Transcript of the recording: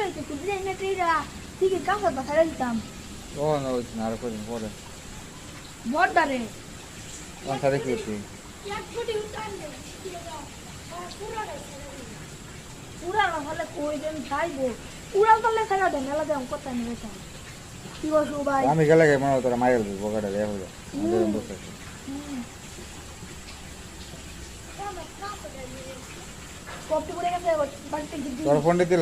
হইতো তুই যে না টিরা ঠিক কাম করবা খাইরা দিতাম ও না ওই না আর কদিন পরে বড়দারে কোন সাথে কি হচ্ছে এক কোটি উঠান দে পুরা না হলে কই দেন খাইবো পুরা করলে খাইরা দেন মেলা দেন কত নেবে স্যার কি বসু ভাই আমি গেলে মনে হয় তোরা মাইল দিবি বগাটা দেয়া হলো আমাদের বসে আছে কপটি করে গেছে বাড়িতে গিয়ে তোর ফোন দিতে